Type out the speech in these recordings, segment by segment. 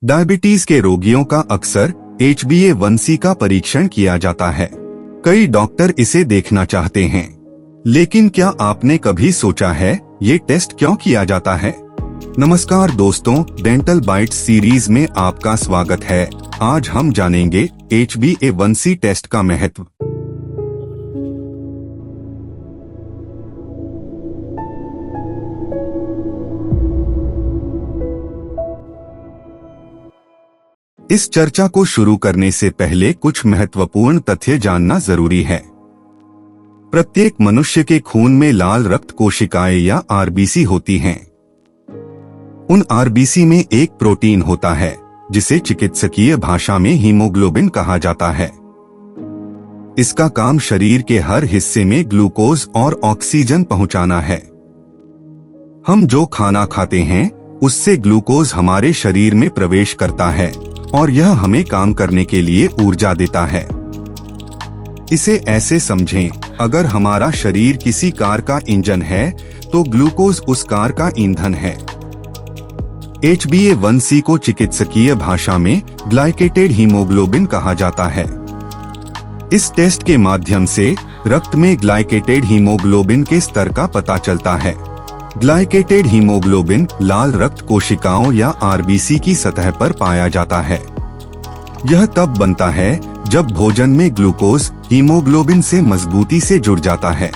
Diabetes के रोगियों का अक्सर HbA1c का परीक्षण किया जाता है। कई डॉक्टर इसे देखना चाहते हैं, लेकिन क्या आपने कभी सोचा है ये टेस्ट क्यों किया जाता है? नमस्कार दोस्तों, डेंटल बाइट्स सीरीज में आपका स्वागत है। आज हम जानेंगे HbA1c टेस्ट का महत्व। इस चर्चा को शुरू करने से पहले कुछ महत्वपूर्ण तथ्य जानना जरूरी है। प्रत्येक मनुष्य के खून में लाल रक्त कोशिकाएं या आरबीसी होती हैं। उन आरबीसी में एक प्रोटीन होता है जिसे चिकित्सकीय भाषा में हीमोग्लोबिन कहा जाता है। इसका काम शरीर के हर हिस्से में ग्लूकोज और ऑक्सीजन पहुंचाना है। हम जो खाना खाते हैं उससे ग्लूकोज हमारे शरीर में प्रवेश करता है और यह हमें काम करने के लिए ऊर्जा देता है। इसे ऐसे समझें, अगर हमारा शरीर किसी कार का इंजन है तो ग्लूकोज उस कार का ईंधन है। HbA1c को चिकित्सकीय भाषा में ग्लाइकेटेड हीमोग्लोबिन कहा जाता है। इस टेस्ट के माध्यम से रक्त में ग्लाइकेटेड हीमोग्लोबिन के स्तर का पता चलता है। ग्लाइकेटेड हीमोग्लोबिन लाल रक्त कोशिकाओं या आरबीसी की सतह पर पाया जाता है। यह तब बनता है जब भोजन में ग्लूकोज हीमोग्लोबिन से मजबूती से जुड़ जाता है।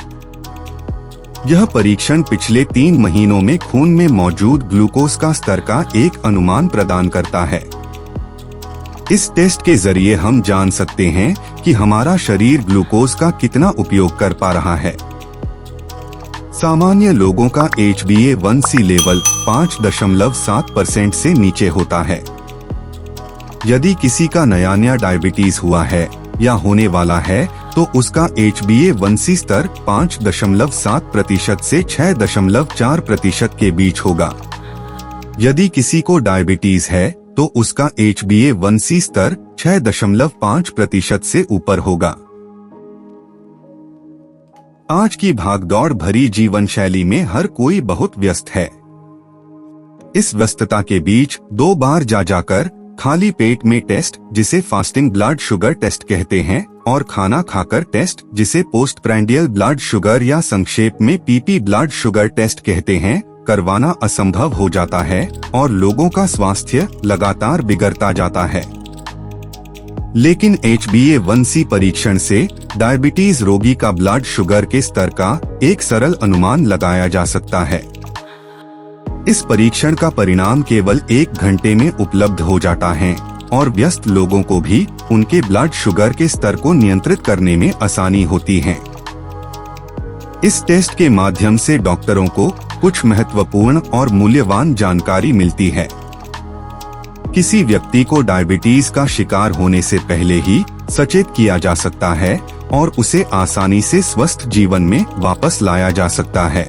यह परीक्षण पिछले 3 महीनों में खून में मौजूद ग्लूकोज का स्तर का एक अनुमान प्रदान करता है। इस टेस्ट के जरिए हम जान सकते हैं कि हमारा शरीर ग्लूकोज का कितना उपयोग कर पा रहा है। सामान्य लोगों का HbA1c लेवल 5.7% से नीचे होता है। यदि किसी का नया डायबिटीज हुआ है या होने वाला है तो उसका HbA1c स्तर 5.7% से 6.4% के बीच होगा। यदि किसी को डायबिटीज है तो उसका HbA1c स्तर 6.5% से ऊपर होगा। आज की भागदौड़ भरी जीवन शैली में हर कोई बहुत व्यस्त है। इस व्यस्तता के बीच 2 बार जाकर खाली पेट में टेस्ट, जिसे फास्टिंग ब्लड शुगर टेस्ट कहते हैं, और खाना खाकर टेस्ट, जिसे पोस्ट प्रैंडियल ब्लड शुगर या संक्षेप में PP ब्लड शुगर टेस्ट कहते हैं, करवाना असंभव हो जाता है और लोगों का स्वास्थ्य लगातार बिगड़ता जाता है। लेकिन HbA1c परीक्षण से डायबिटीज रोगी का ब्लड शुगर के स्तर का एक सरल अनुमान लगाया जा सकता है। इस परीक्षण का परिणाम केवल 1 घंटे में उपलब्ध हो जाता है और व्यस्त लोगों को भी उनके ब्लड शुगर के स्तर को नियंत्रित करने में आसानी होती है। इस टेस्ट के माध्यम से डॉक्टरों को कुछ महत्वपूर्ण और मूल्यवान जानकारी मिलती है। किसी व्यक्ति को डायबिटीज का शिकार होने से पहले ही सचेत किया जा सकता है और उसे आसानी से स्वस्थ जीवन में वापस लाया जा सकता है।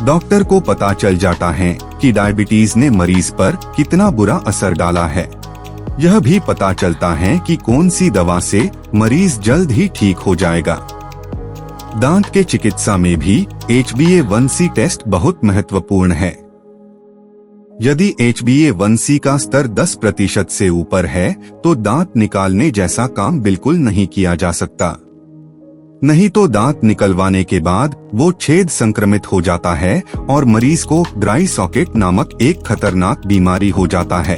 डॉक्टर को पता चल जाता है कि डायबिटीज ने मरीज पर कितना बुरा असर डाला है। यह भी पता चलता है कि कौन सी दवा से मरीज जल्द ही ठीक हो जाएगा। दांत के चिकित्सा में भी HbA1c टेस्ट बहुत महत्वपूर्ण है। यदि HbA1c का स्तर 10% से ऊपर है तो दांत निकालने जैसा काम बिल्कुल नहीं किया जा सकता। नहीं तो दांत निकलवाने के बाद वो छेद संक्रमित हो जाता है और मरीज को ड्राई सॉकेट नामक एक खतरनाक बीमारी हो जाता है।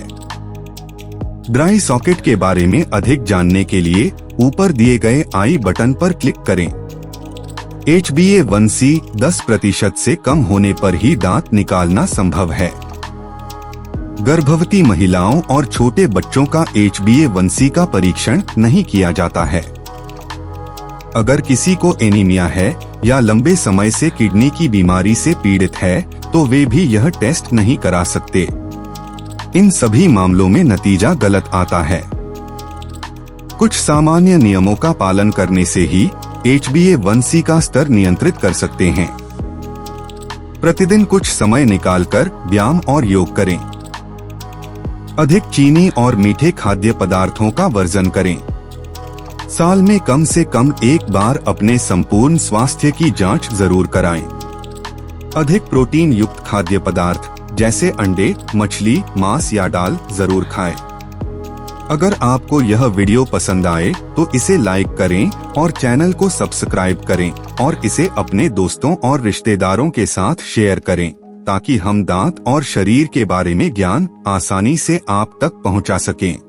ड्राई सॉकेट के बारे में अधिक जानने के लिए ऊपर दिए गए आई बटन पर क्लिक करें। HbA1c 10% से कम होने पर ही दांत निकालना संभव है। गर्भवती महिलाओं और छोटे बच्चों का HbA1c का परीक्षण नहीं किया जाता है। अगर किसी को एनीमिया है या लंबे समय से किडनी की बीमारी से पीड़ित है तो वे भी यह टेस्ट नहीं करा सकते। इन सभी मामलों में नतीजा गलत आता है। कुछ सामान्य नियमों का पालन करने से ही HbA1c का स्तर नियंत्रित कर सकते हैं। प्रतिदिन कुछ समय निकालकर व्यायाम और योग करें। अधिक चीनी और मीठे खाद्य पदार्थों का वर्जन करें। साल में कम से कम 1 बार अपने संपूर्ण स्वास्थ्य की जांच जरूर कराएं। अधिक प्रोटीन युक्त खाद्य पदार्थ जैसे अंडे, मछली, मांस या दाल जरूर खाएं। अगर आपको यह वीडियो पसंद आए तो इसे लाइक करें और चैनल को सब्सक्राइब करें और इसे अपने दोस्तों और रिश्तेदारों के साथ शेयर करें ताकि हम दांत और शरीर के बारे में ज्ञान आसानी से आप तक पहुंचा सकें।